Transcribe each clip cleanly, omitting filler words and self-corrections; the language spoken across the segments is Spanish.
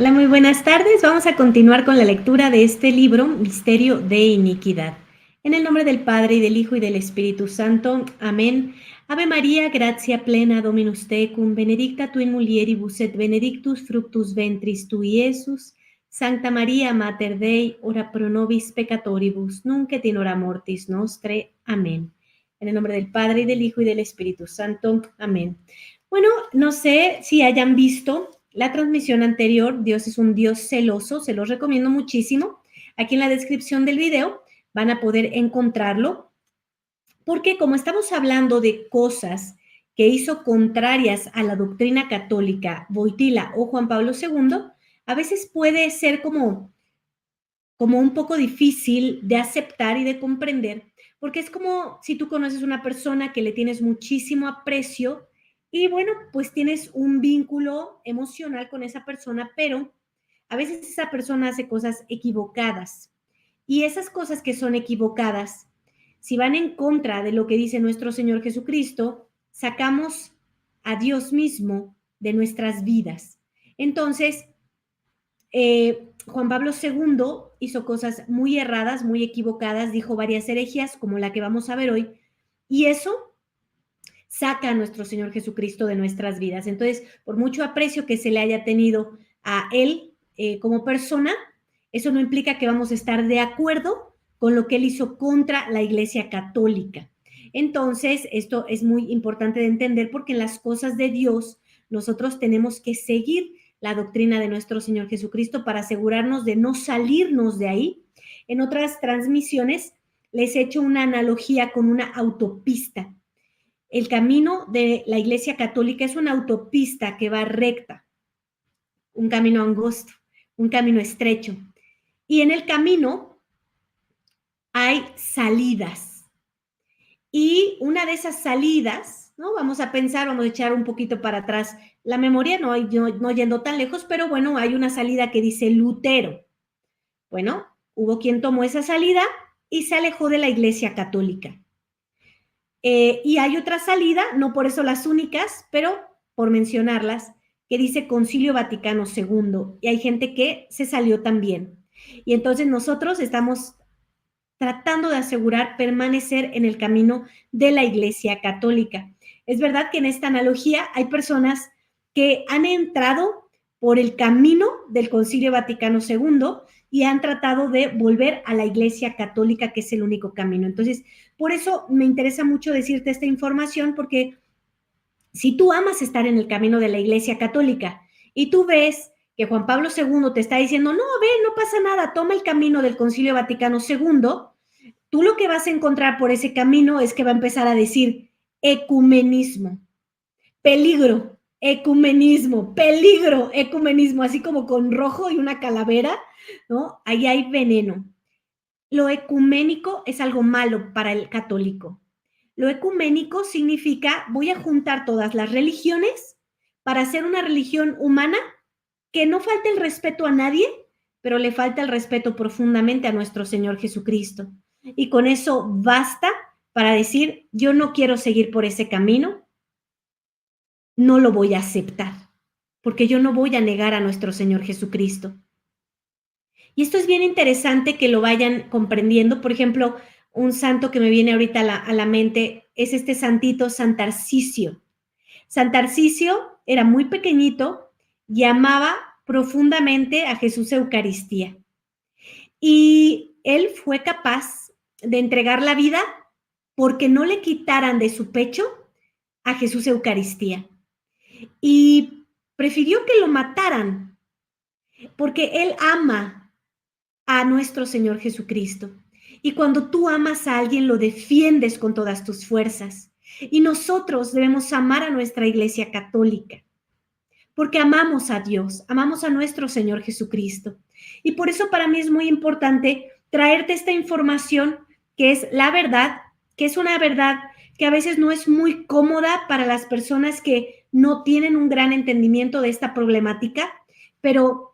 Hola, muy buenas tardes. Vamos a continuar con la lectura de este libro, Misterio de Iniquidad. En el nombre del Padre, y del Hijo, y del Espíritu Santo. Amén. Ave María, gratia plena, Dominus tecum, benedicta tu in mulieribus et benedictus fructus ventris tui, Iesus. Sancta María, Mater Dei, ora pro nobis peccatoribus, nunc et in hora mortis nostre. Amén. En el nombre del Padre, y del Hijo, y del Espíritu Santo. Amén. Bueno, no sé si hayan visto la transmisión anterior. Dios es un Dios celoso, se los recomiendo muchísimo. Aquí en la descripción del video van a poder encontrarlo, porque como estamos hablando de cosas que hizo contrarias a la doctrina católica Wojtyla o Juan Pablo II, a veces puede ser como un poco difícil de aceptar y de comprender, porque es como si tú conoces una persona que le tienes muchísimo aprecio y bueno, pues tienes un vínculo emocional con esa persona, pero a veces esa persona hace cosas equivocadas y esas cosas que son equivocadas, si van en contra de lo que dice nuestro Señor Jesucristo, sacamos a Dios mismo de nuestras vidas. Entonces, Juan Pablo II hizo cosas muy erradas, muy equivocadas, dijo varias herejías como la que vamos a ver hoy, y eso saca a nuestro Señor Jesucristo de nuestras vidas. Entonces, por mucho aprecio que se le haya tenido a él como persona, eso no implica que vamos a estar de acuerdo con lo que él hizo contra la Iglesia Católica. Entonces, esto es muy importante de entender porque en las cosas de Dios nosotros tenemos que seguir la doctrina de nuestro Señor Jesucristo para asegurarnos de no salirnos de ahí. En otras transmisiones les he hecho una analogía con una autopista. El camino de la Iglesia Católica es una autopista que va recta, un camino angosto, un camino estrecho. Y en el camino hay salidas. Y una de esas salidas, ¿no? Vamos a pensar, vamos a echar un poquito para atrás la memoria, no yendo tan lejos, pero bueno, hay una salida que dice Lutero. Bueno, hubo quien tomó esa salida y se alejó de la Iglesia Católica. Y hay otra salida, no por eso las únicas, pero por mencionarlas, que dice Concilio Vaticano II, y hay gente que se salió también. Y entonces nosotros estamos tratando de asegurar permanecer en el camino de la Iglesia Católica. Es verdad que en esta analogía hay personas que han entrado por el camino del Concilio Vaticano II y han tratado de volver a la Iglesia Católica, que es el único camino. Entonces, por eso me interesa mucho decirte esta información, porque si tú amas estar en el camino de la Iglesia Católica y tú ves que Juan Pablo II te está diciendo, no, ve, no pasa nada, toma el camino del Concilio Vaticano II, tú lo que vas a encontrar por ese camino es que va a empezar a decir ecumenismo, peligro, ecumenismo, peligro, ecumenismo, así como con rojo y una calavera, ¿no? Ahí hay veneno. Lo ecuménico es algo malo para el católico. Lo ecuménico significa voy a juntar todas las religiones para hacer una religión humana que no falte el respeto a nadie, pero le falta el respeto profundamente a nuestro Señor Jesucristo. Y con eso basta para decir, yo no quiero seguir por ese camino, no lo voy a aceptar, porque yo no voy a negar a nuestro Señor Jesucristo. Y esto es bien interesante que lo vayan comprendiendo. Por ejemplo, un santo que me viene ahorita a la mente es este santito San Tarcisio. San Tarcisio era muy pequeñito y amaba profundamente a Jesús Eucaristía. Y él fue capaz de entregar la vida porque no le quitaran de su pecho a Jesús Eucaristía. Y prefirió que lo mataran porque él ama a nuestro Señor Jesucristo. Y cuando tú amas a alguien, lo defiendes con todas tus fuerzas. Y nosotros debemos amar a nuestra Iglesia Católica, porque amamos a Dios, amamos a nuestro Señor Jesucristo. Y por eso para mí es muy importante traerte esta información que es la verdad, que es una verdad que a veces no es muy cómoda para las personas que no tienen un gran entendimiento de esta problemática, pero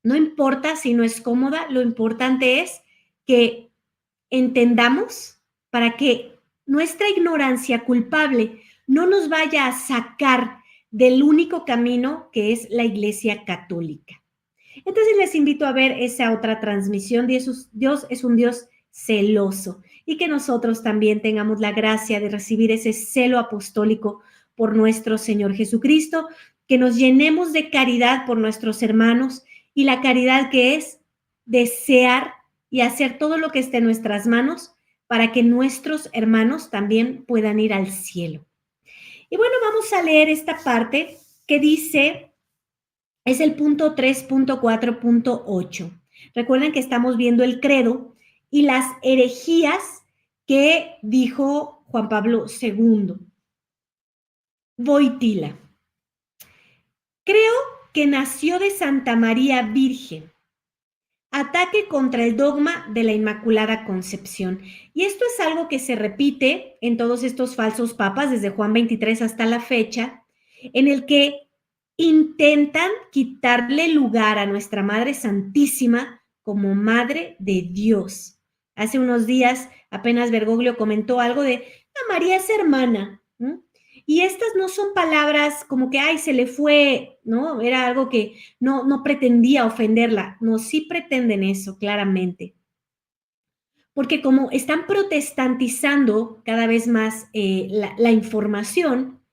no importa si no es cómoda, lo importante es que entendamos para que nuestra ignorancia culpable no nos vaya a sacar del único camino que es la Iglesia Católica. Entonces les invito a ver esa otra transmisión. Dios es un Dios celoso y que nosotros también tengamos la gracia de recibir ese celo apostólico por nuestro Señor Jesucristo, que nos llenemos de caridad por nuestros hermanos y la caridad que es desear y hacer todo lo que esté en nuestras manos para que nuestros hermanos también puedan ir al cielo. Y bueno, vamos a leer esta parte que dice, es el punto 3.4.8. Recuerden que estamos viendo el credo y las herejías que dijo Juan Pablo II. Wojtyla. Creo que nació de Santa María Virgen. Ataque contra el dogma de la Inmaculada Concepción. Y esto es algo que se repite en todos estos falsos papas, desde Juan 23 hasta la fecha, en el que intentan quitarle lugar a nuestra Madre Santísima como Madre de Dios. Hace unos días apenas Bergoglio comentó algo de, María es hermana, ¿no? Y estas no son palabras como que, ay, se le fue, ¿no? Era algo que no pretendía ofenderla. No, sí pretenden eso, claramente. Porque como están protestantizando cada vez más la información,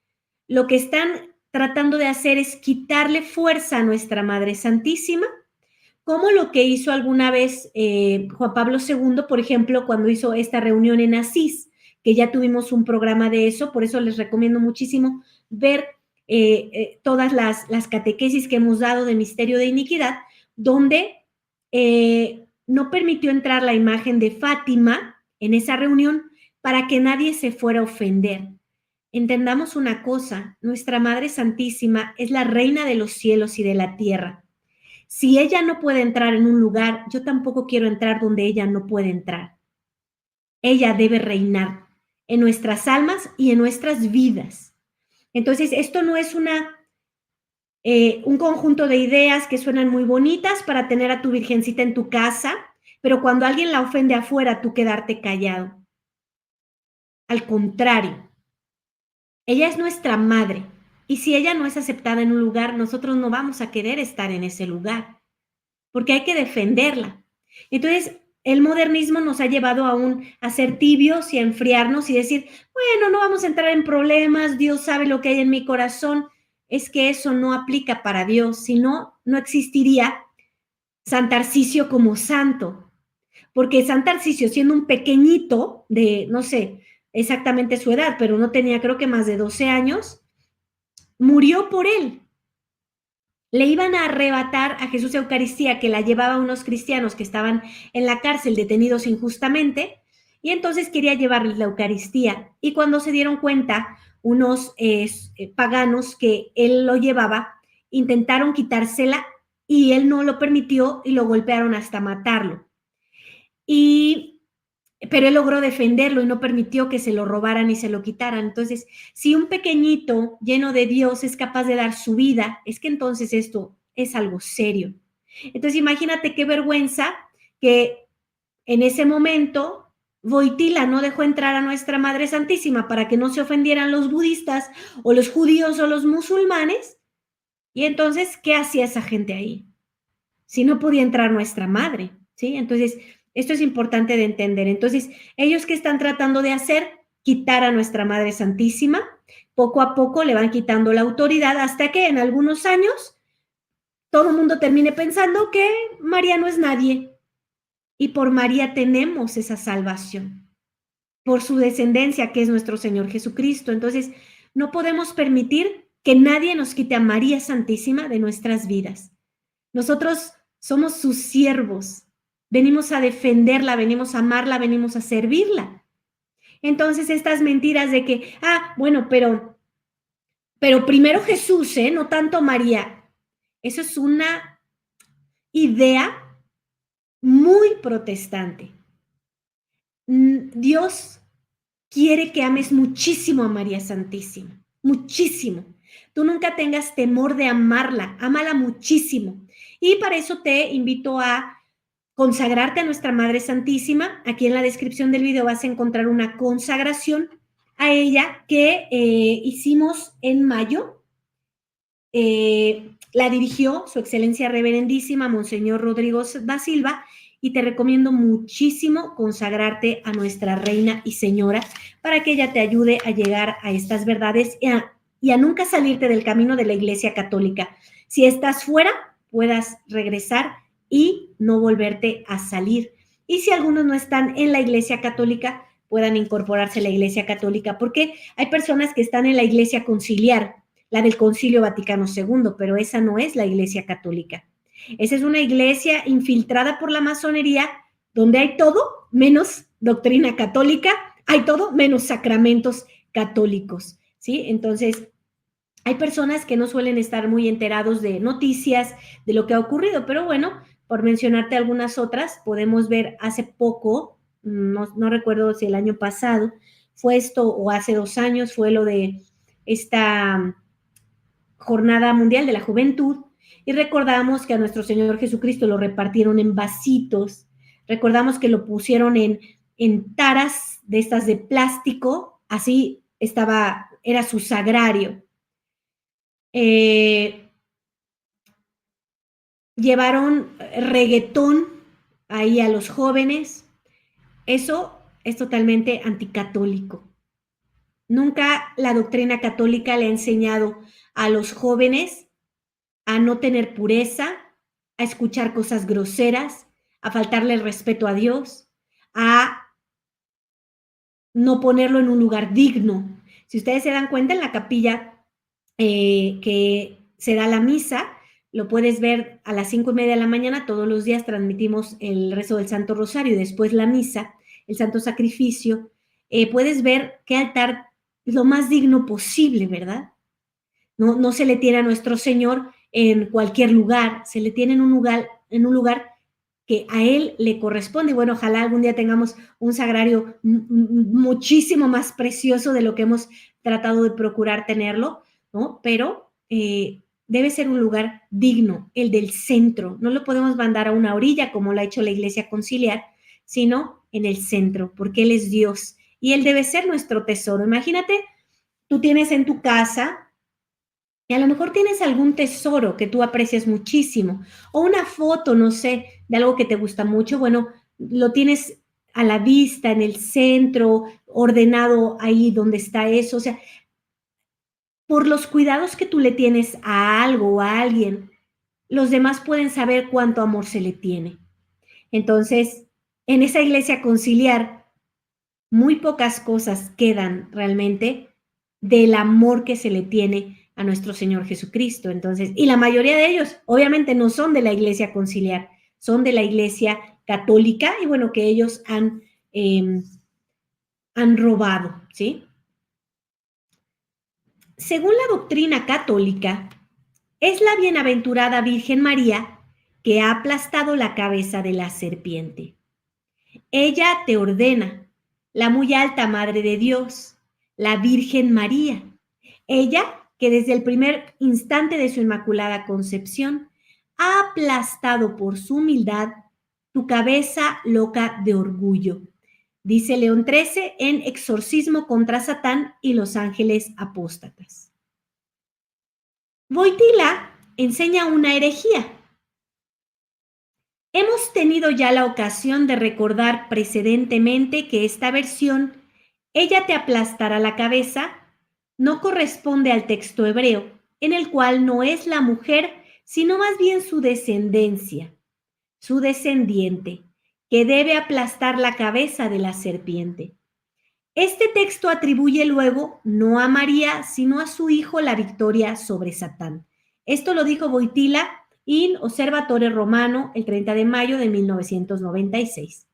lo que están tratando de hacer es quitarle fuerza a nuestra Madre Santísima, como lo que hizo alguna vez Juan Pablo II, por ejemplo, cuando hizo esta reunión en Asís, que ya tuvimos un programa de eso, por eso les recomiendo muchísimo ver todas las catequesis que hemos dado de misterio de iniquidad, donde no permitió entrar la imagen de Fátima en esa reunión para que nadie se fuera a ofender. Entendamos una cosa, nuestra Madre Santísima es la reina de los cielos y de la tierra. Si ella no puede entrar en un lugar, yo tampoco quiero entrar donde ella no puede entrar. Ella debe reinar en nuestras almas y en nuestras vidas. Entonces, esto no es un conjunto de ideas que suenan muy bonitas para tener a tu virgencita en tu casa, pero cuando alguien la ofende afuera, tú quedarte callado. Al contrario, ella es nuestra madre. Y si ella no es aceptada en un lugar, nosotros no vamos a querer estar en ese lugar, porque hay que defenderla. Entonces, el modernismo nos ha llevado a ser tibios y a enfriarnos y decir, bueno, no vamos a entrar en problemas, Dios sabe lo que hay en mi corazón. Es que eso no aplica para Dios, si no, no existiría San Tarcisio como santo, porque San Tarcisio, siendo un pequeñito de, no sé exactamente su edad, pero no tenía creo que más de 12 años, murió por él. Le iban a arrebatar a Jesús Eucaristía, que la llevaba a unos cristianos que estaban en la cárcel detenidos injustamente, y entonces quería llevarles la Eucaristía. Y cuando se dieron cuenta, unos paganos que él lo llevaba, intentaron quitársela y él no lo permitió y lo golpearon hasta matarlo. Pero él logró defenderlo y no permitió que se lo robaran y se lo quitaran. Entonces, si un pequeñito lleno de Dios es capaz de dar su vida, es que entonces esto es algo serio. Entonces, imagínate qué vergüenza que en ese momento Wojtyla no dejó entrar a nuestra Madre Santísima para que no se ofendieran los budistas o los judíos o los musulmanes. Y entonces, ¿qué hacía esa gente ahí? Si no podía entrar nuestra Madre, ¿sí? Entonces, esto es importante de entender. Entonces, ellos que están tratando de hacer, quitar a nuestra Madre Santísima, poco a poco le van quitando la autoridad hasta que en algunos años todo el mundo termine pensando que María no es nadie. Y por María tenemos esa salvación, por su descendencia que es nuestro Señor Jesucristo. Entonces, no podemos permitir que nadie nos quite a María Santísima de nuestras vidas. Nosotros somos sus siervos. Venimos a defenderla, venimos a amarla, venimos a servirla. Entonces, estas mentiras de que, bueno, pero primero Jesús, no tanto María. Eso es una idea muy protestante. Dios quiere que ames muchísimo a María Santísima, muchísimo. Tú nunca tengas temor de amarla, ámala muchísimo. Y para eso te invito a consagrarte a nuestra Madre Santísima. Aquí en la descripción del video vas a encontrar una consagración a ella que hicimos en mayo. La dirigió Su Excelencia Reverendísima Monseñor Rodrigo da Silva, y te recomiendo muchísimo consagrarte a nuestra Reina y Señora para que ella te ayude a llegar a estas verdades y a nunca salirte del camino de la Iglesia Católica. Si estás fuera, puedas regresar y no volverte a salir. Y si algunos no están en la Iglesia Católica, puedan incorporarse a la Iglesia Católica, porque hay personas que están en la Iglesia Conciliar, la del Concilio Vaticano II, pero esa no es la Iglesia Católica. Esa es una iglesia infiltrada por la masonería, donde hay todo menos doctrina católica, hay todo menos sacramentos católicos, ¿sí? Entonces, hay personas que no suelen estar muy enterados de noticias, de lo que ha ocurrido, pero bueno, por mencionarte algunas otras, podemos ver hace poco, no recuerdo si el año pasado fue esto o hace 2 años, fue lo de esta Jornada Mundial de la Juventud, y recordamos que a nuestro Señor Jesucristo lo repartieron en vasitos, recordamos que lo pusieron en taras de estas de plástico, así era su sagrario. Llevaron reggaetón ahí a los jóvenes. Eso es totalmente anticatólico. Nunca la doctrina católica le ha enseñado a los jóvenes a no tener pureza, a escuchar cosas groseras, a faltarle el respeto a Dios, a no ponerlo en un lugar digno. Si ustedes se dan cuenta, en la capilla que se da la misa, lo puedes ver a las 5:30 de la mañana, todos los días transmitimos el rezo del Santo Rosario y después la misa, el Santo Sacrificio. Puedes ver qué altar es lo más digno posible, ¿verdad? No se le tiene a nuestro Señor en cualquier lugar, se le tiene en un lugar que a Él le corresponde. Y bueno, ojalá algún día tengamos un sagrario muchísimo más precioso de lo que hemos tratado de procurar tenerlo, ¿no? Pero debe ser un lugar digno, el del centro. No lo podemos mandar a una orilla como lo ha hecho la Iglesia Conciliar, sino en el centro, porque Él es Dios y Él debe ser nuestro tesoro. Imagínate, tú tienes en tu casa y a lo mejor tienes algún tesoro que tú aprecias muchísimo, o una foto, no sé, de algo que te gusta mucho. Bueno, lo tienes a la vista, en el centro, ordenado ahí donde está eso. O sea, por los cuidados que tú le tienes a algo o a alguien, los demás pueden saber cuánto amor se le tiene. Entonces, en esa iglesia conciliar, muy pocas cosas quedan realmente del amor que se le tiene a nuestro Señor Jesucristo. Entonces, y la mayoría de ellos obviamente no son de la Iglesia Conciliar, son de la Iglesia Católica, y bueno, que ellos han robado, ¿sí? Según la doctrina católica, es la bienaventurada Virgen María que ha aplastado la cabeza de la serpiente. Ella te ordena, la muy alta Madre de Dios, la Virgen María. Ella, que desde el primer instante de su Inmaculada Concepción ha aplastado por su humildad tu cabeza loca de orgullo, dice León XIII en Exorcismo contra Satán y los ángeles apóstatas. Wojtyla enseña una herejía. Hemos tenido ya la ocasión de recordar precedentemente que esta versión, ella te aplastará la cabeza, no corresponde al texto hebreo, en el cual no es la mujer, sino más bien su descendencia, su descendiente, que debe aplastar la cabeza de la serpiente. Este texto atribuye luego no a María, sino a su hijo la victoria sobre Satán. Esto lo dijo Wojtyla in Osservatore Romano el 30 de mayo de 1996.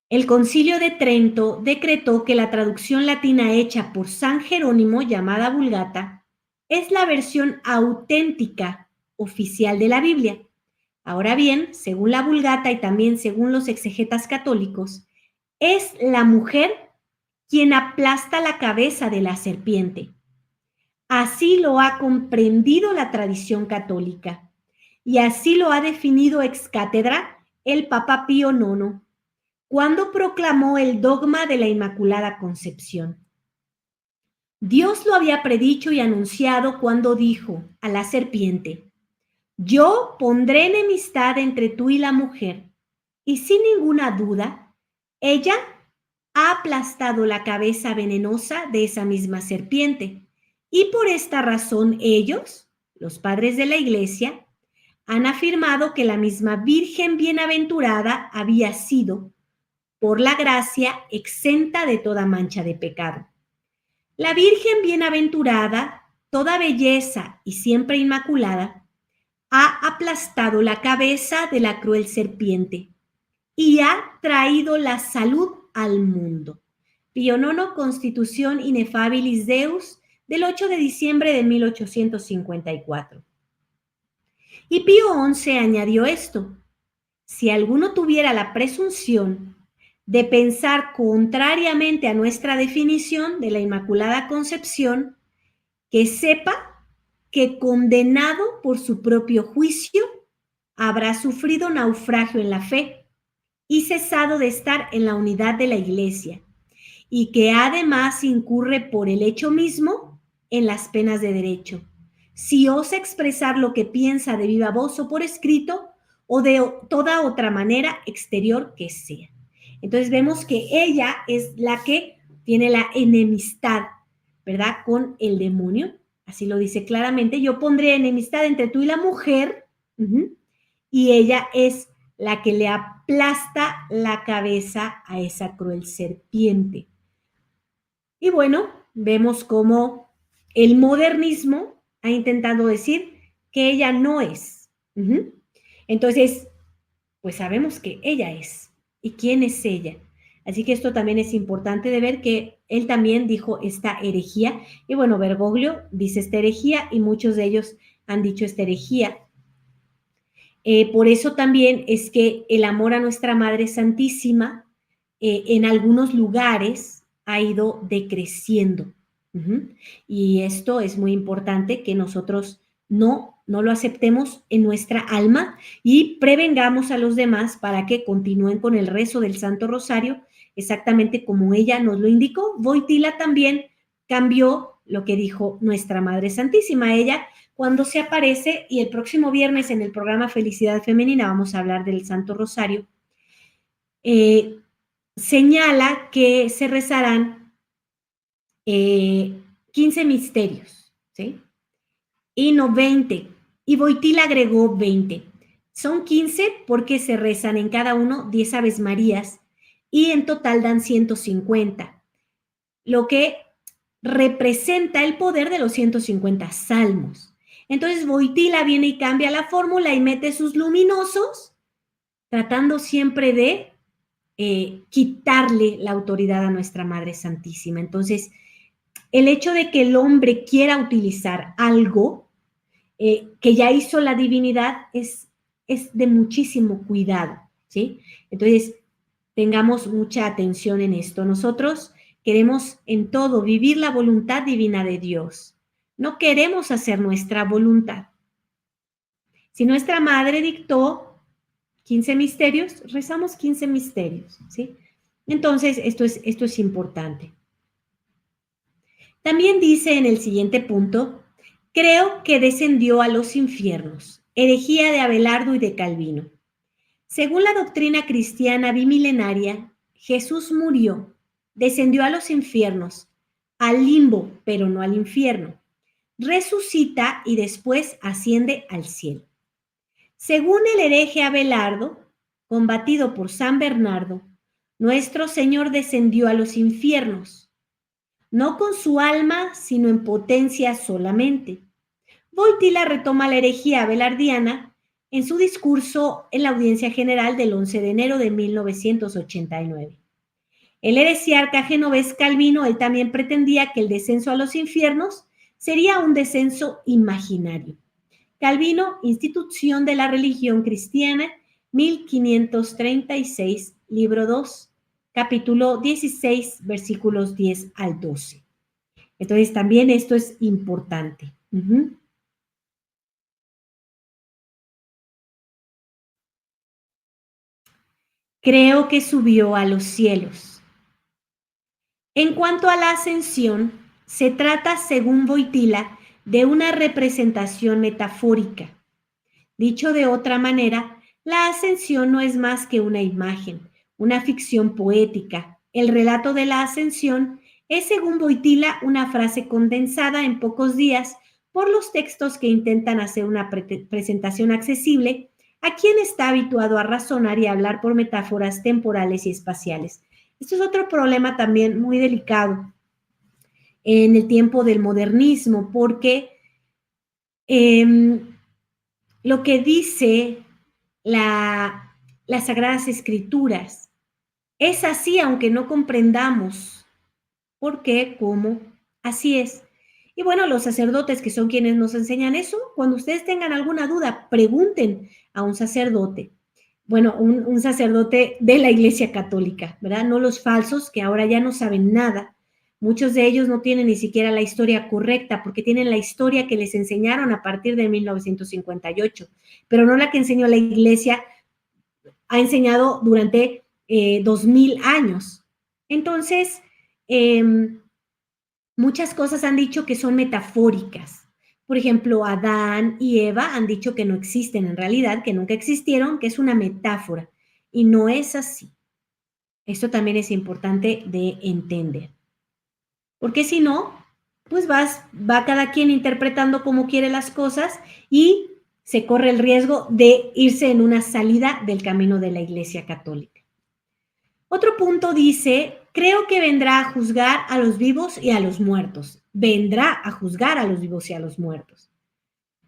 El Concilio de Trento decretó que la traducción latina hecha por San Jerónimo, llamada Vulgata, es la versión auténtica oficial de la Biblia. Ahora bien, según la Vulgata y también según los exegetas católicos, es la mujer quien aplasta la cabeza de la serpiente. Así lo ha comprendido la tradición católica y así lo ha definido ex cátedra el Papa Pío IX cuando proclamó el dogma de la Inmaculada Concepción. Dios lo había predicho y anunciado cuando dijo a la serpiente: yo pondré enemistad entre tú y la mujer, y sin ninguna duda, ella ha aplastado la cabeza venenosa de esa misma serpiente. Y por esta razón ellos, los padres de la iglesia, han afirmado que la misma Virgen bienaventurada había sido, por la gracia, exenta de toda mancha de pecado. La Virgen bienaventurada, toda belleza y siempre inmaculada, ha aplastado la cabeza de la cruel serpiente y ha traído la salud al mundo. Pío IX, Constitución Ineffabilis Deus, del 8 de diciembre de 1854. Y Pío XI añadió esto: si alguno tuviera la presunción de pensar contrariamente a nuestra definición de la Inmaculada Concepción, que sepa que condenado por su propio juicio, habrá sufrido naufragio en la fe y cesado de estar en la unidad de la Iglesia, y que además incurre por el hecho mismo en las penas de derecho, si osa expresar lo que piensa de viva voz o por escrito, o de toda otra manera exterior que sea. Entonces vemos que ella es la que tiene la enemistad, ¿verdad?, con el demonio. Así lo dice claramente: yo pondré enemistad entre tú y la mujer, y ella es la que le aplasta la cabeza a esa cruel serpiente. Y bueno, vemos cómo el modernismo ha intentado decir que ella no es. Entonces, pues sabemos que ella es. ¿Y quién es ella? Así que esto también es importante de ver, que él también dijo esta herejía. Y bueno, Bergoglio dice esta herejía y muchos de ellos han dicho esta herejía. Por eso también es que el amor a nuestra Madre Santísima en algunos lugares ha ido decreciendo. Y esto es muy importante, que nosotros no lo aceptemos en nuestra alma y prevengamos a los demás para que continúen con el rezo del Santo Rosario, exactamente como ella nos lo indicó. Wojtyla también cambió lo que dijo nuestra Madre Santísima. Ella, cuando se aparece, y el próximo viernes en el programa Felicidad Femenina vamos a hablar del Santo Rosario, señala que se rezarán 15 misterios, ¿sí? Y no 20. Y Wojtyla agregó 20. Son 15 porque se rezan en cada uno 10 Aves Marías y en total dan 150, lo que representa el poder de los 150 salmos. Entonces Wojtyla viene y cambia la fórmula y mete sus luminosos, tratando siempre de quitarle la autoridad a nuestra Madre Santísima. Entonces, el hecho de que el hombre quiera utilizar algo que ya hizo la divinidad es de muchísimo cuidado, ¿sí? Entonces, tengamos mucha atención en esto. Nosotros queremos en todo vivir la voluntad divina de Dios. No queremos hacer nuestra voluntad. Si nuestra madre dictó 15 misterios, rezamos 15 misterios, ¿sí? Entonces, esto es importante. También dice en el siguiente punto: creo que descendió a los infiernos. Herejía de Abelardo y de Calvino. Según la doctrina cristiana bimilenaria, Jesús murió, descendió a los infiernos, al limbo, pero no al infierno. Resucita y después asciende al cielo. Según el hereje Abelardo, combatido por San Bernardo, nuestro Señor descendió a los infiernos, no con su alma, sino en potencia solamente. Wojtyla retoma la herejía abelardiana en su discurso en la audiencia general del 11 de enero de 1989. El heresiarca genovés Calvino, él también pretendía que el descenso a los infiernos sería un descenso imaginario. Calvino, Institución de la Religión Cristiana, 1536, libro 2, capítulo 16, versículos 10 al 12. Entonces, también esto es importante. Creo que subió a los cielos. En cuanto a la ascensión, Se trata, según Wojtyla, de una representación metafórica. Dicho de otra manera, la ascensión no es más que una imagen, una ficción poética. El relato de la ascensión es, según Wojtyla, una frase condensada en pocos días por los textos que intentan hacer una presentación accesible a quien está habituado a razonar y a hablar por metáforas temporales y espaciales. Esto es otro problema también muy delicado en el tiempo del modernismo, porque lo que dice las Sagradas Escrituras es así, aunque no comprendamos por qué, cómo, así es. Y bueno, los sacerdotes, que son quienes nos enseñan eso, cuando ustedes tengan alguna duda, pregunten a un sacerdote. Bueno, un sacerdote de la Iglesia Católica, ¿verdad? No los falsos, que ahora ya no saben nada. Muchos de ellos no tienen ni siquiera la historia correcta, porque tienen la historia que les enseñaron a partir de 1958, pero no la que enseñó la Iglesia, ha enseñado durante 2000 años. Entonces, muchas cosas han dicho que son metafóricas. Por ejemplo, Adán y Eva han dicho que no existen en realidad, que nunca existieron, que es una metáfora. Y no es así. Esto también es importante de entender. Porque si no, pues va cada quien interpretando como quiere las cosas y se corre el riesgo de irse en una salida del camino de la Iglesia Católica. Otro punto dice, creo que vendrá a juzgar a los vivos y a los muertos. Vendrá a juzgar a los vivos y a los muertos.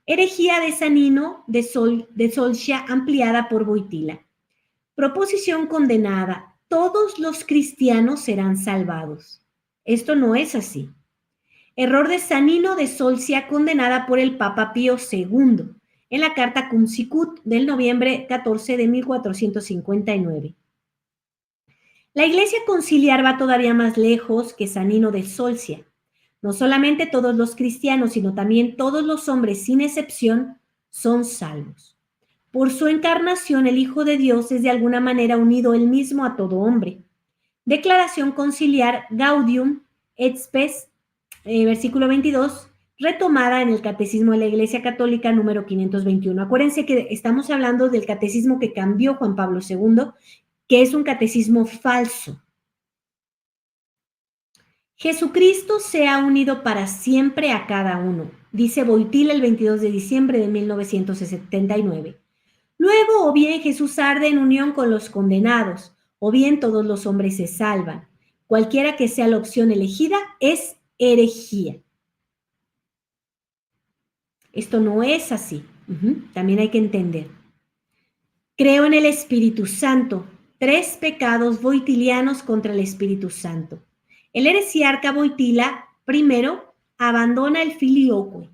Herejía de Sanino de Solcia ampliada por Wojtyla. Proposición condenada. Todos los cristianos serán salvados. Esto no es así. Error de Sanino de Solcia condenada por el Papa Pío II en la carta Cum Sicut del noviembre 14 de 1459. La Iglesia conciliar va todavía más lejos que Sanino de Solcia. No solamente todos los cristianos, sino también todos los hombres, sin excepción, son salvos. Por su encarnación, el Hijo de Dios es de alguna manera unido él mismo a todo hombre. Declaración conciliar Gaudium et Spes, versículo 22, retomada en el Catecismo de la Iglesia Católica número 521. Acuérdense que estamos hablando del catecismo que cambió Juan Pablo II, que es un catecismo falso. Jesucristo se ha unido para siempre a cada uno, dice Wojtyla el 22 de diciembre de 1979. Luego, o bien Jesús arde en unión con los condenados, o bien todos los hombres se salvan. Cualquiera que sea la opción elegida es herejía. Esto no es así. También hay que entender. Creo en el Espíritu Santo. 3 pecados wojtilianos contra el Espíritu Santo. El heresiarca Wojtyla, primero, abandona el filioque.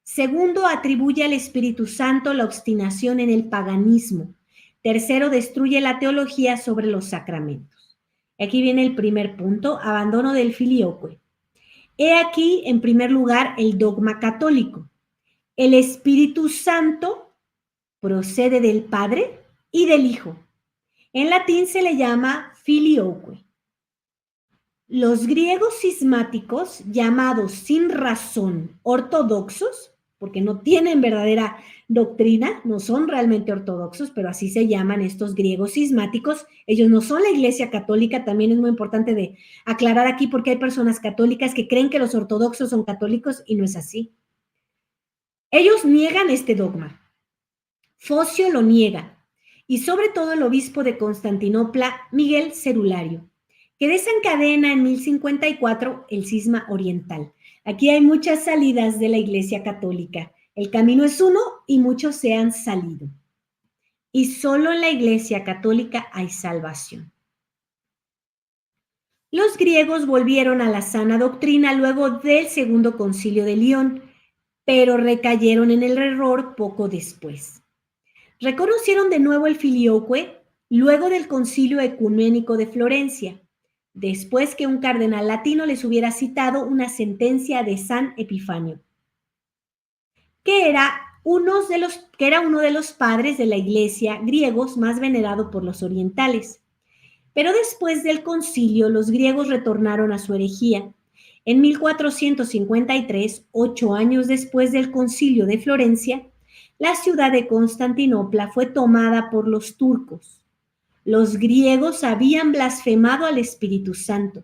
Segundo, atribuye al Espíritu Santo la obstinación en el paganismo. Tercero, destruye la teología sobre los sacramentos. Aquí viene el primer punto, abandono del filioque. He aquí, en primer lugar, el dogma católico. El Espíritu Santo procede del Padre y del Hijo. En latín se le llama filioque. Los griegos cismáticos, llamados sin razón ortodoxos, porque no tienen verdadera doctrina, no son realmente ortodoxos, pero así se llaman estos griegos cismáticos. Ellos no son la Iglesia Católica, también es muy importante de aclarar aquí porque hay personas católicas que creen que los ortodoxos son católicos y no es así. Ellos niegan este dogma. Focio lo niega, y sobre todo el obispo de Constantinopla, Miguel Cerulario, que desencadena en 1054 el cisma oriental. Aquí hay muchas salidas de la Iglesia Católica. El camino es uno y muchos se han salido. Y solo en la Iglesia Católica hay salvación. Los griegos volvieron a la sana doctrina luego del Segundo Concilio de León, pero recayeron en el error poco después. Reconocieron de nuevo el filioque luego del Concilio Ecuménico de Florencia, después que un cardenal latino les hubiera citado una sentencia de San Epifanio, que era uno de los padres de la Iglesia griegos más venerado por los orientales. Pero después del concilio, los griegos retornaron a su herejía En 1453, 8 años después del Concilio de Florencia, la ciudad de Constantinopla fue tomada por los turcos. Los griegos habían blasfemado al Espíritu Santo.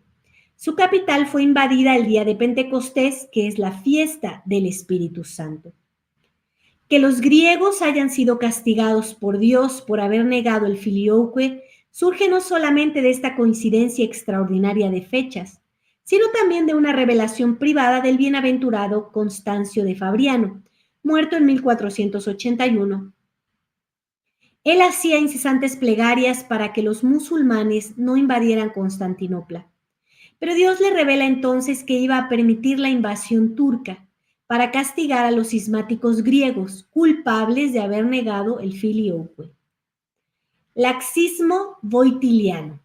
Su capital fue invadida el día de Pentecostés, que es la fiesta del Espíritu Santo. Que los griegos hayan sido castigados por Dios por haber negado el filioque surge no solamente de esta coincidencia extraordinaria de fechas, sino también de una revelación privada del bienaventurado Constancio de Fabriano, muerto en 1481. Él hacía incesantes plegarias para que los musulmanes no invadieran Constantinopla. Pero Dios le revela entonces que iba a permitir la invasión turca para castigar a los cismáticos griegos, culpables de haber negado el filioque. Laxismo voitiliano.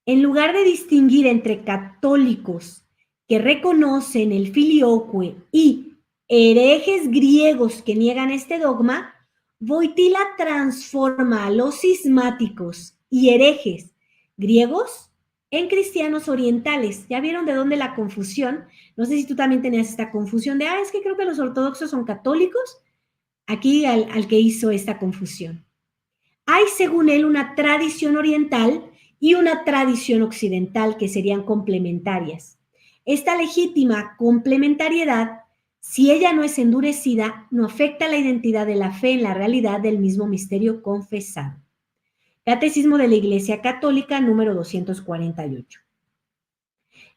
En lugar de distinguir entre católicos que reconocen el filioque y herejes griegos que niegan este dogma, Voitila transforma a los cismáticos y herejes griegos en cristianos orientales. ¿Ya vieron de dónde la confusión? No sé si tú también tenías esta confusión de, es que creo que los ortodoxos son católicos. Aquí al que hizo esta confusión. Hay, según él, una tradición oriental y una tradición occidental que serían complementarias. Esta legítima complementariedad, si ella no es endurecida, no afecta la identidad de la fe en la realidad del mismo misterio confesado. Catecismo de la Iglesia Católica, número 248.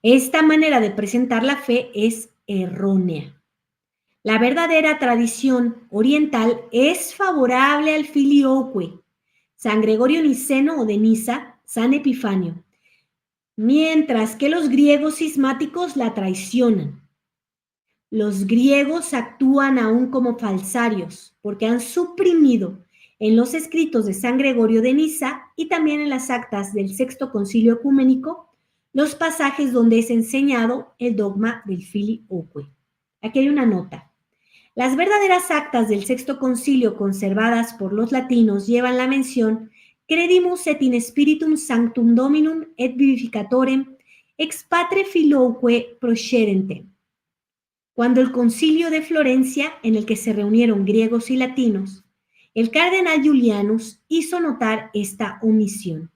Esta manera de presentar la fe es errónea. La verdadera tradición oriental es favorable al filioque, San Gregorio Niceno o de Niza, San Epifanio, mientras que los griegos cismáticos la traicionan. Los griegos actúan aún como falsarios porque han suprimido en los escritos de San Gregorio de Niza y también en las actas del Sexto Concilio Ecuménico los pasajes donde es enseñado el dogma del filioque. Aquí hay una nota. Las verdaderas actas del Sexto Concilio conservadas por los latinos llevan la mención credimus et in spiritum sanctum dominum et vivificatorem ex patre filioque procedentem. Cuando el Concilio de Florencia, en el que se reunieron griegos y latinos, el cardenal Julianus hizo notar esta omisión.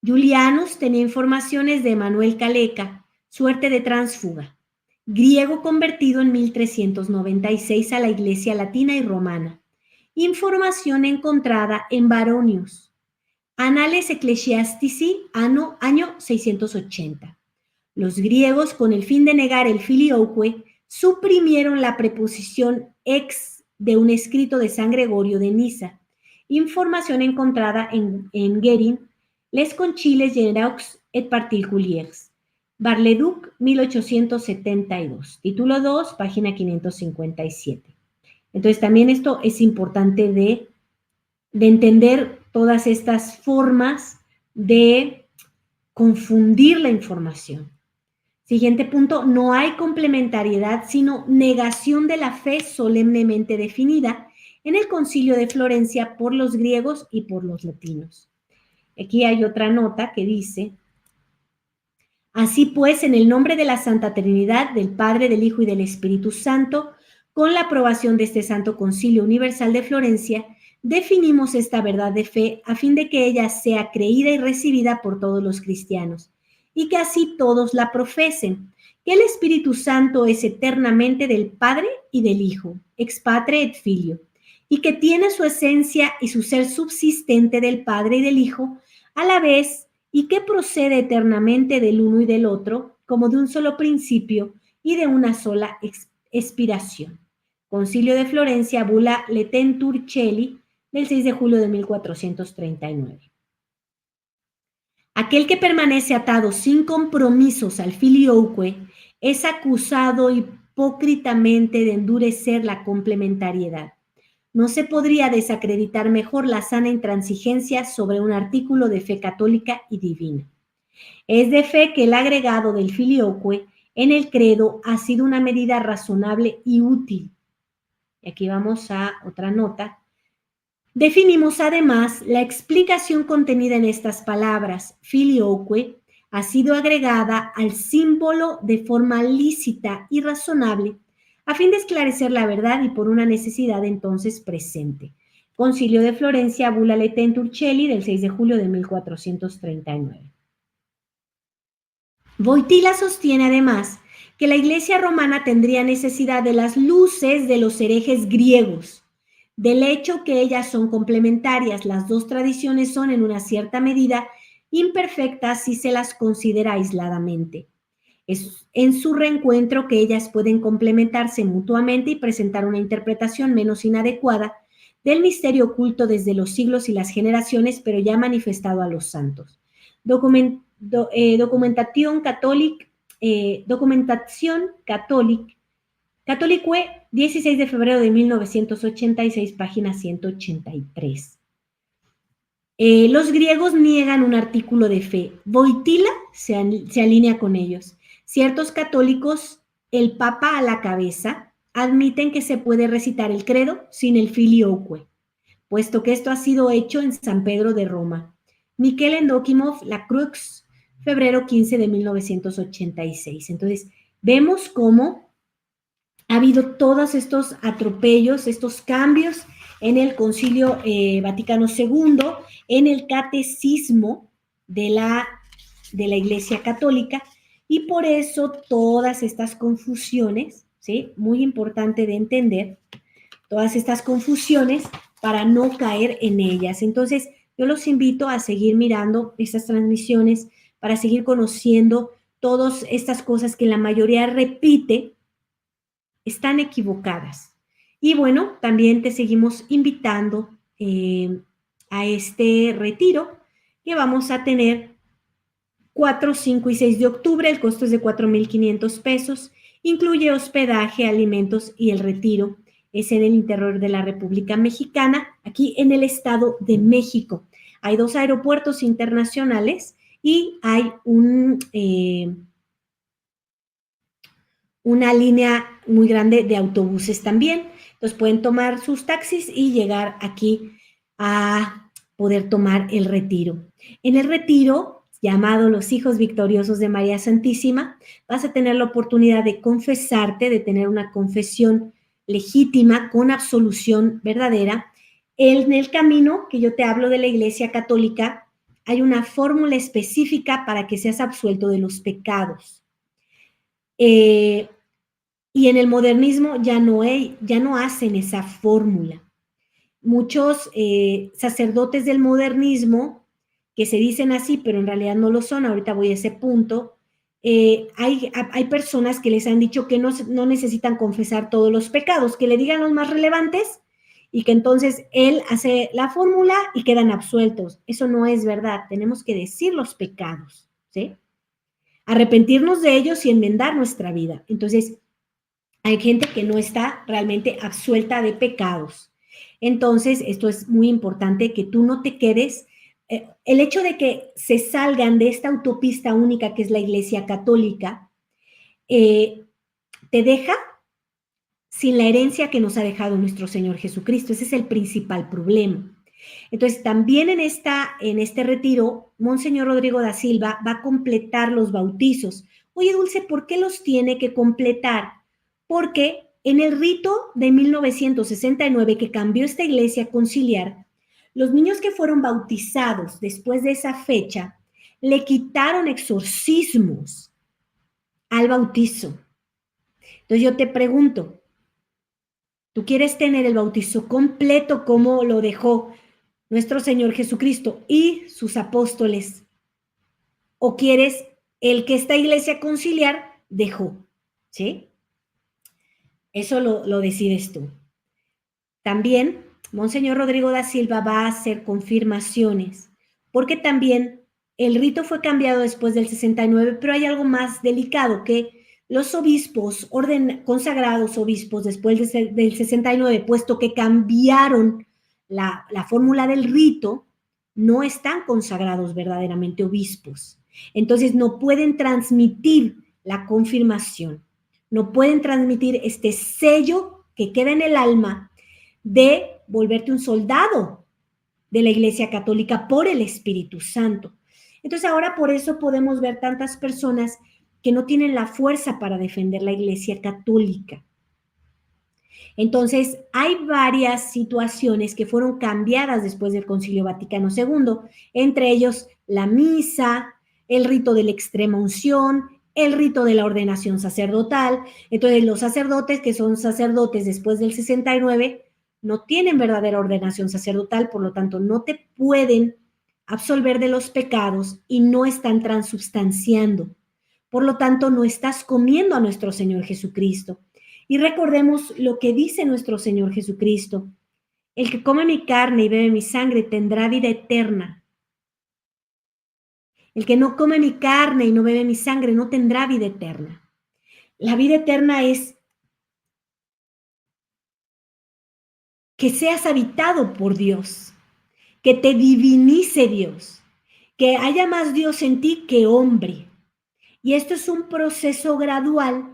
Julianus tenía informaciones de Manuel Caleca, suerte de tránsfuga, griego convertido en 1396 a la Iglesia Latina y Romana. Información encontrada en Baronius. Annales Ecclesiastici, año 680. Los griegos, con el fin de negar el filioque, suprimieron la preposición ex de un escrito de San Gregorio de Niza. Información encontrada en Guérin, Les Conciles Generaux et Particuliers. Bar-le-Duc, 1872. Título 2, página 557. Entonces, también esto es importante de entender todas estas formas de confundir la información. Siguiente punto, no hay complementariedad, sino negación de la fe solemnemente definida en el Concilio de Florencia por los griegos y por los latinos. Aquí hay otra nota que dice: así pues, en el nombre de la Santa Trinidad, del Padre, del Hijo y del Espíritu Santo, con la aprobación de este Santo Concilio Universal de Florencia, definimos esta verdad de fe a fin de que ella sea creída y recibida por todos los cristianos, y que así todos la profesen, que el Espíritu Santo es eternamente del Padre y del Hijo, ex patre et filio, y que tiene su esencia y su ser subsistente del Padre y del Hijo, a la vez, y que procede eternamente del uno y del otro, como de un solo principio y de una sola expiración. Concilio de Florencia, Bula Letentur Celi, del 6 de julio de 1439. Aquel que permanece atado sin compromisos al filioque es acusado hipócritamente de endurecer la complementariedad. No se podría desacreditar mejor la sana intransigencia sobre un artículo de fe católica y divina. Es de fe que el agregado del filioque en el credo ha sido una medida razonable y útil. Y aquí vamos a otra nota. Definimos además la explicación contenida en estas palabras, filioque, ha sido agregada al símbolo de forma lícita y razonable, a fin de esclarecer la verdad y por una necesidad entonces presente. Concilio de Florencia, Bula Laetentium Turcelli, del 6 de julio de 1439. Wojtyla sostiene además que la Iglesia romana tendría necesidad de las luces de los herejes griegos, del hecho que ellas son complementarias. Las dos tradiciones son en una cierta medida imperfectas si se las considera aisladamente. Es en su reencuentro que ellas pueden complementarse mutuamente y presentar una interpretación menos inadecuada del misterio oculto desde los siglos y las generaciones, pero ya manifestado a los santos. Documentación Catholique, Catholique, 16 de febrero de 1986, página 183. Los griegos niegan un artículo de fe. Wojtyla se alinea con ellos. Ciertos católicos, el Papa a la cabeza, admiten que se puede recitar el credo sin el filioque, puesto que esto ha sido hecho en San Pedro de Roma. Miquel Endóquimov, La Crux, febrero 15 de 1986. Entonces, vemos cómo ha habido todos estos atropellos, estos cambios en el Concilio Vaticano II, en el catecismo de la Iglesia Católica, y por eso todas estas confusiones, ¿sí? Muy importante de entender, todas estas confusiones para no caer en ellas. Entonces, yo los invito a seguir mirando estas transmisiones para seguir conociendo todas estas cosas que la mayoría repite, están equivocadas. Y bueno, también te seguimos invitando a este retiro que vamos a tener 4, 5 y 6 de octubre. El costo es de 4,500 pesos. Incluye hospedaje, alimentos y el retiro es en el interior de la República Mexicana, aquí en el Estado de México. Hay 2 aeropuertos internacionales y hay una línea muy grande de autobuses también. Entonces pueden tomar sus taxis y llegar aquí a poder tomar el retiro. En el retiro, llamado Los Hijos Victoriosos de María Santísima, vas a tener la oportunidad de confesarte, de tener una confesión legítima con absolución verdadera. En el camino que yo te hablo de la Iglesia Católica, hay una fórmula específica para que seas absuelto de los pecados. Y en el modernismo ya no hacen esa fórmula. Muchos sacerdotes del modernismo, que se dicen así, pero en realidad no lo son, ahorita voy a ese punto, hay personas que les han dicho que no necesitan confesar todos los pecados, que le digan los más relevantes y que entonces él hace la fórmula y quedan absueltos. Eso no es verdad, tenemos que decir los pecados, ¿sí? Arrepentirnos de ellos y enmendar nuestra vida. Entonces, hay gente que no está realmente absuelta de pecados. Entonces, esto es muy importante, que tú no te quedes. El hecho de que se salgan de esta autopista única que es la Iglesia Católica, te deja sin la herencia que nos ha dejado nuestro Señor Jesucristo. Ese es el principal problema. Entonces, también en este retiro, Monseñor Rodrigo da Silva va a completar los bautizos. Oye, Dulce, ¿por qué los tiene que completar? Porque en el rito de 1969 que cambió esta iglesia conciliar, los niños que fueron bautizados después de esa fecha le quitaron exorcismos al bautizo. Entonces yo te pregunto, ¿tú quieres tener el bautizo completo como lo dejó nuestro Señor Jesucristo y sus apóstoles? ¿O quieres el que esta iglesia conciliar dejó? ¿Sí? Eso lo decides tú. También, Monseñor Rodrigo da Silva va a hacer confirmaciones, porque también el rito fue cambiado después del 69, pero hay algo más delicado, que los obispos, consagrados obispos después del 69, puesto que cambiaron la fórmula del rito, no están consagrados verdaderamente obispos. Entonces no pueden transmitir la confirmación, no pueden transmitir este sello que queda en el alma de volverte un soldado de la Iglesia Católica por el Espíritu Santo. Entonces ahora por eso podemos ver tantas personas que no tienen la fuerza para defender la Iglesia Católica. Entonces, hay varias situaciones que fueron cambiadas después del Concilio Vaticano II, entre ellos la misa, el rito de la extrema unción, el rito de la ordenación sacerdotal. Entonces, los sacerdotes que son sacerdotes después del 69 no tienen verdadera ordenación sacerdotal, por lo tanto, no te pueden absolver de los pecados y no están transubstanciando. Por lo tanto, no estás comiendo a nuestro Señor Jesucristo. Y recordemos lo que dice nuestro Señor Jesucristo: el que come mi carne y bebe mi sangre tendrá vida eterna. El que no come mi carne y no bebe mi sangre no tendrá vida eterna. La vida eterna es que seas habitado por Dios, que te divinice Dios, que haya más Dios en ti que hombre. Y esto es un proceso gradual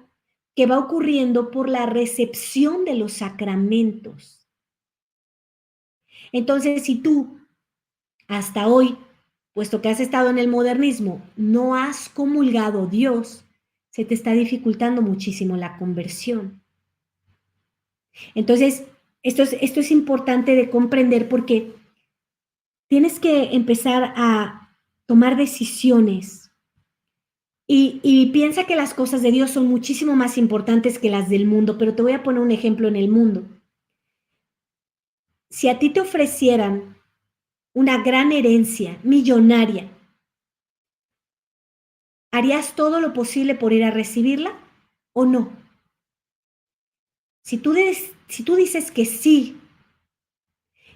que va ocurriendo por la recepción de los sacramentos. Entonces, si tú hasta hoy, puesto que has estado en el modernismo, no has comulgado Dios, se te está dificultando muchísimo la conversión. Entonces, esto es importante de comprender porque tienes que empezar a tomar decisiones y piensa que las cosas de Dios son muchísimo más importantes que las del mundo, pero te voy a poner un ejemplo en el mundo. Si a ti te ofrecieran una gran herencia millonaria, ¿harías todo lo posible por ir a recibirla o no? Si tú dices que sí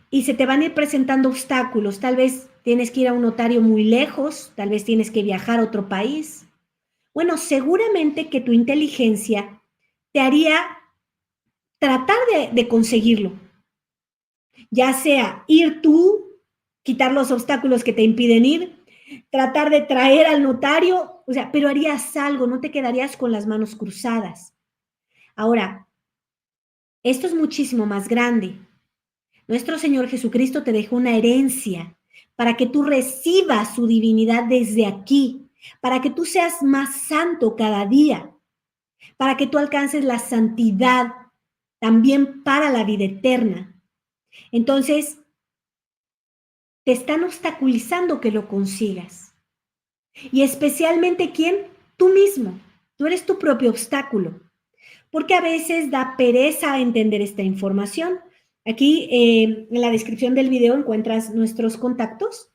y se te van a ir presentando obstáculos, tal vez tienes que ir a un notario muy lejos, tal vez tienes que viajar a otro país. Bueno, seguramente que tu inteligencia te haría tratar de conseguirlo, ya sea ir tú, quitar los obstáculos que te impiden ir, tratar de traer al notario, o sea, pero harías algo, no te quedarías con las manos cruzadas. Ahora, esto es muchísimo más grande. Nuestro Señor Jesucristo te dejó una herencia para que tú recibas su divinidad desde aquí, para que tú seas más santo cada día, para que tú alcances la santidad también para la vida eterna. Entonces, te están obstaculizando que lo consigas. Y especialmente, ¿quién? Tú mismo. Tú eres tu propio obstáculo. Porque a veces da pereza entender esta información. Aquí en la descripción del video encuentras nuestros contactos,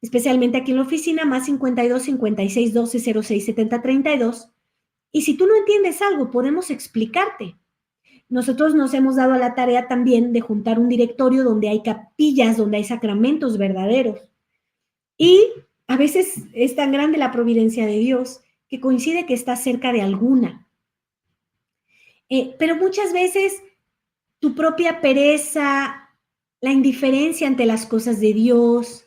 especialmente aquí en la oficina, más 52 56 12 06 70 32. Y si tú no entiendes algo, podemos explicarte. Nosotros nos hemos dado a la tarea también de juntar un directorio donde hay capillas, donde hay sacramentos verdaderos. Y a veces es tan grande la providencia de Dios que coincide que está cerca de alguna. Pero muchas veces tu propia pereza, la indiferencia ante las cosas de Dios,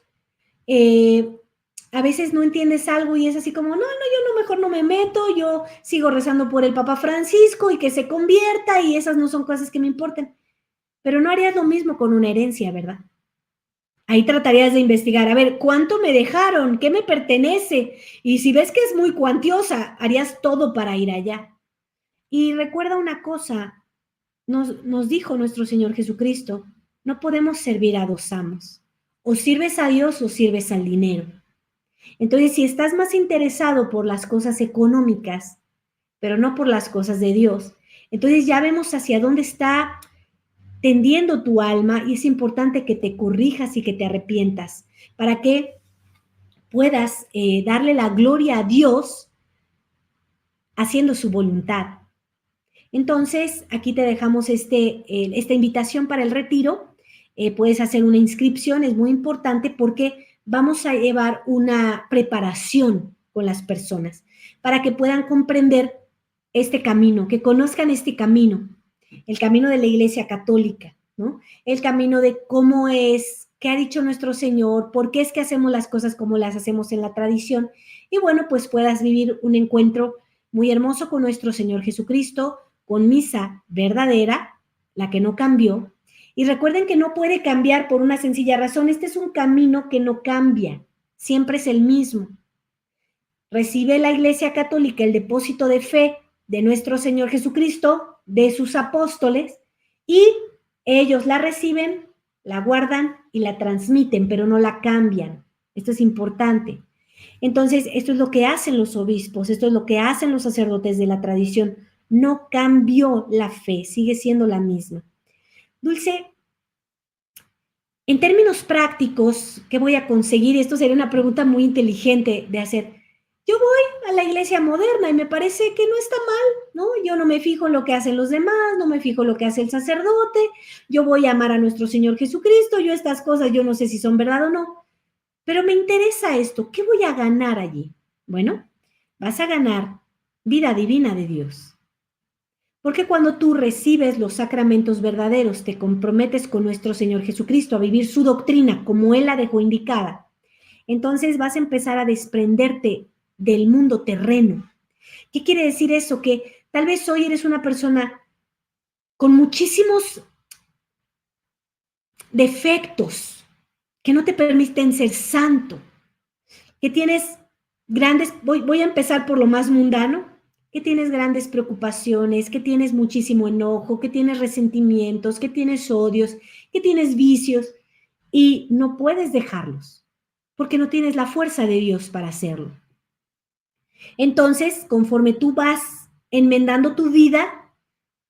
a veces no entiendes algo y es así como, yo mejor no me meto, yo sigo rezando por el Papa Francisco y que se convierta y esas no son cosas que me importan. Pero no harías lo mismo con una herencia, ¿verdad? Ahí tratarías de investigar, a ver, ¿cuánto me dejaron? ¿Qué me pertenece? Y si ves que es muy cuantiosa, harías todo para ir allá. Y recuerda una cosa, nos dijo nuestro Señor Jesucristo, no podemos servir a dos amos. O sirves a Dios o sirves al dinero. Entonces, si estás más interesado por las cosas económicas, pero no por las cosas de Dios, entonces ya vemos hacia dónde está tendiendo tu alma y es importante que te corrijas y que te arrepientas para que puedas darle la gloria a Dios haciendo su voluntad. Entonces, aquí te dejamos esta invitación para el retiro. Puedes hacer una inscripción, es muy importante porque vamos a llevar una preparación con las personas para que puedan comprender este camino, que conozcan este camino, el camino de la Iglesia Católica, ¿no? El camino de cómo es, qué ha dicho nuestro Señor, por qué es que hacemos las cosas como las hacemos en la tradición. Y bueno, pues puedas vivir un encuentro muy hermoso con nuestro Señor Jesucristo, con misa verdadera, la que no cambió. Y recuerden que no puede cambiar por una sencilla razón. Este es un camino que no cambia. siempre es el mismo. Recibe la Iglesia Católica el depósito de fe de nuestro Señor Jesucristo, de sus apóstoles, y ellos la reciben, la guardan y la transmiten, pero no la cambian. Esto es importante. Entonces, esto es lo que hacen los obispos, esto es lo que hacen los sacerdotes de la tradición. No cambió la fe, sigue siendo la misma. Dulce, en términos prácticos, ¿qué voy a conseguir? Esto sería una pregunta muy inteligente de hacer. Yo voy a la iglesia moderna y me parece que no está mal, ¿no? Yo no me fijo en lo que hacen los demás, no me fijo en lo que hace el sacerdote, yo voy a amar a nuestro Señor Jesucristo, yo estas cosas, yo no sé si son verdad o no, pero me interesa esto, ¿qué voy a ganar allí? Bueno, vas a ganar vida divina de Dios. Porque cuando tú recibes los sacramentos verdaderos, te comprometes con nuestro Señor Jesucristo a vivir su doctrina como Él la dejó indicada, entonces vas a empezar a desprenderte del mundo terreno. ¿Qué quiere decir eso? Que tal vez hoy eres una persona con muchísimos defectos que no te permiten ser santo, que tienes grandes, voy a empezar por lo más mundano, que tienes grandes preocupaciones, que tienes muchísimo enojo, que tienes resentimientos, que tienes odios, que tienes vicios y no puedes dejarlos porque no tienes la fuerza de Dios para hacerlo. Entonces, conforme tú vas enmendando tu vida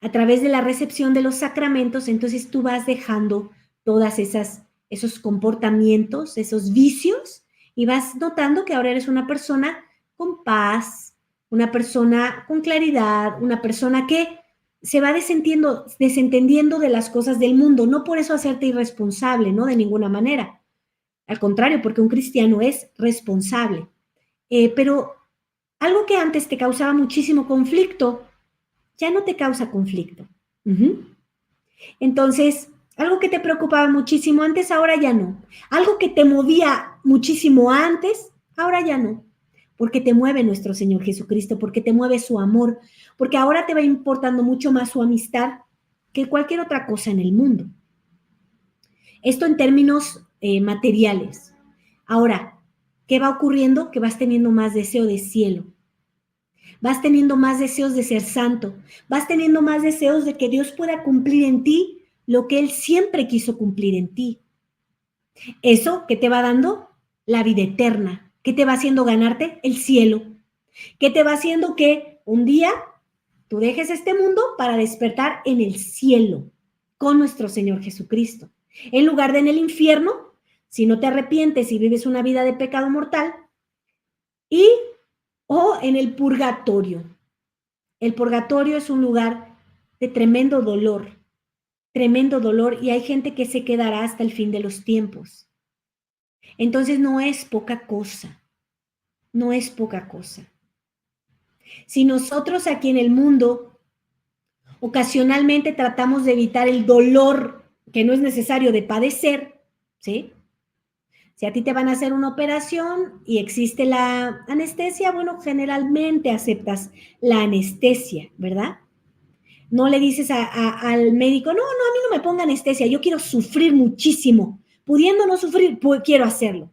a través de la recepción de los sacramentos, entonces tú vas dejando todas esos comportamientos, esos vicios, y vas notando que ahora eres una persona con paz, una persona con claridad, una persona que se va desentendiendo de las cosas del mundo, no por eso hacerte irresponsable, ¿no? De ninguna manera. Al contrario, porque un cristiano es responsable. Pero algo que antes te causaba muchísimo conflicto, ya no te causa conflicto. Entonces, algo que te preocupaba muchísimo antes, ahora ya no. Algo que te movía muchísimo antes, ahora ya no. Porque te mueve nuestro Señor Jesucristo, porque te mueve su amor, porque ahora te va importando mucho más su amistad que cualquier otra cosa en el mundo. Esto en términos materiales. Ahora, ¿qué va ocurriendo? Que vas teniendo más deseo de cielo. Vas teniendo más deseos de ser santo, vas teniendo más deseos de que Dios pueda cumplir en ti lo que Él siempre quiso cumplir en ti. Eso que te va dando la vida eterna, que te va haciendo ganarte el cielo, que te va haciendo que un día tú dejes este mundo para despertar en el cielo con nuestro Señor Jesucristo. En lugar de en el infierno, si no te arrepientes y vives una vida de pecado mortal, o en el purgatorio. El purgatorio es un lugar de tremendo dolor, y hay gente que se quedará hasta el fin de los tiempos. Entonces no es poca cosa, no es poca cosa. Si nosotros aquí en el mundo ocasionalmente tratamos de evitar el dolor que no es necesario de padecer, ¿sí? Si a ti te van a hacer una operación y existe la anestesia, bueno, generalmente aceptas la anestesia, ¿verdad? No le dices al médico, no, a mí no me ponga anestesia, yo quiero sufrir muchísimo. Pudiendo no sufrir, pues quiero hacerlo.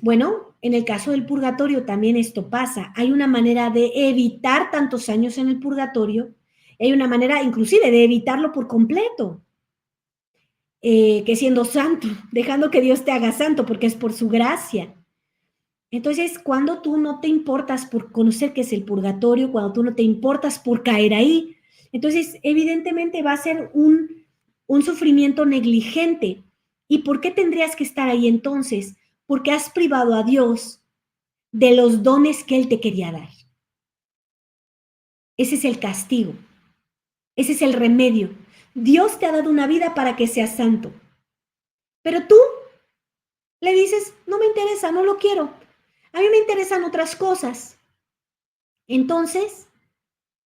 Bueno, en el caso del purgatorio también esto pasa. Hay una manera de evitar tantos años en el purgatorio, hay una manera inclusive de evitarlo por completo, que siendo santo, dejando que Dios te haga santo, porque es por su gracia. Entonces, cuando tú no te importas por conocer qué es el purgatorio, cuando tú no te importas por caer ahí, entonces evidentemente va a ser un sufrimiento negligente. ¿Y por qué tendrías que estar ahí entonces? Porque has privado a Dios de los dones que Él te quería dar. Ese es el castigo. Ese es el remedio. Dios te ha dado una vida para que seas santo. Pero tú le dices, no me interesa, no lo quiero. A mí me interesan otras cosas. Entonces,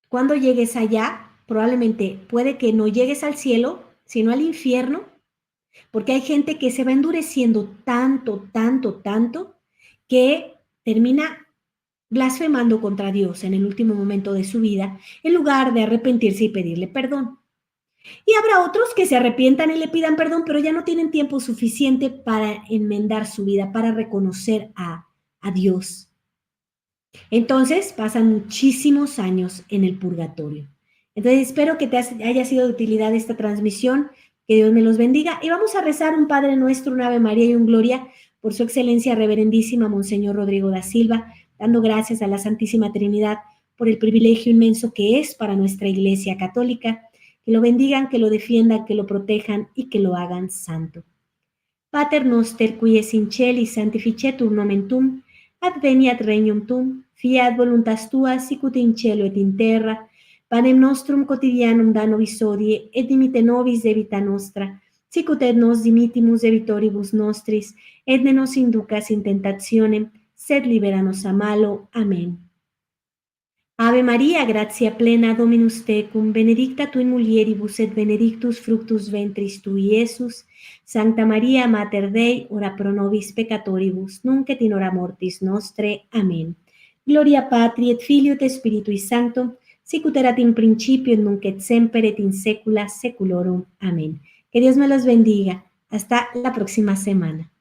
cuando llegues allá, probablemente puede que no llegues al cielo, sino al infierno, porque hay gente que se va endureciendo tanto, que termina blasfemando contra Dios en el último momento de su vida, en lugar de arrepentirse y pedirle perdón. Y habrá otros que se arrepientan y le pidan perdón, pero ya no tienen tiempo suficiente para enmendar su vida, para reconocer a Dios. Entonces pasan muchísimos años en el purgatorio. Entonces espero que te haya sido de utilidad esta transmisión, que Dios me los bendiga. Y vamos a rezar un Padre Nuestro, un Ave María y un Gloria por su excelencia reverendísima Monseñor Rodrigo da Silva, dando gracias a la Santísima Trinidad por el privilegio inmenso que es para nuestra Iglesia Católica. Que lo bendigan, que lo defiendan, que lo protejan y que lo hagan santo. Pater noster, qui es in cieli, sanctificetur nomen tuum, adveniat regnum tuum, fiat voluntas tua, sicut in cielo et in terra. Panem nostrum quotidianum da nobis hodie, et dimite nobis debita nostra, sicut et nos dimittimus debitoribus nostris, et ne nos inducas in tentationem, sed libera nos a malo. Amén. Ave Maria, gratia plena, Dominus tecum, benedicta tu in mulieribus et benedictus fructus ventris tui, Iesus. Sancta Maria, Mater Dei, ora pro nobis peccatoribus, nunc et in hora mortis nostre. Amén. Gloria Patri et Filio et Spiritui Sancto, sicut erat in principio et nunc et semper et in saecula saeculorum. Amén. Que Dios me los bendiga. Hasta la próxima semana.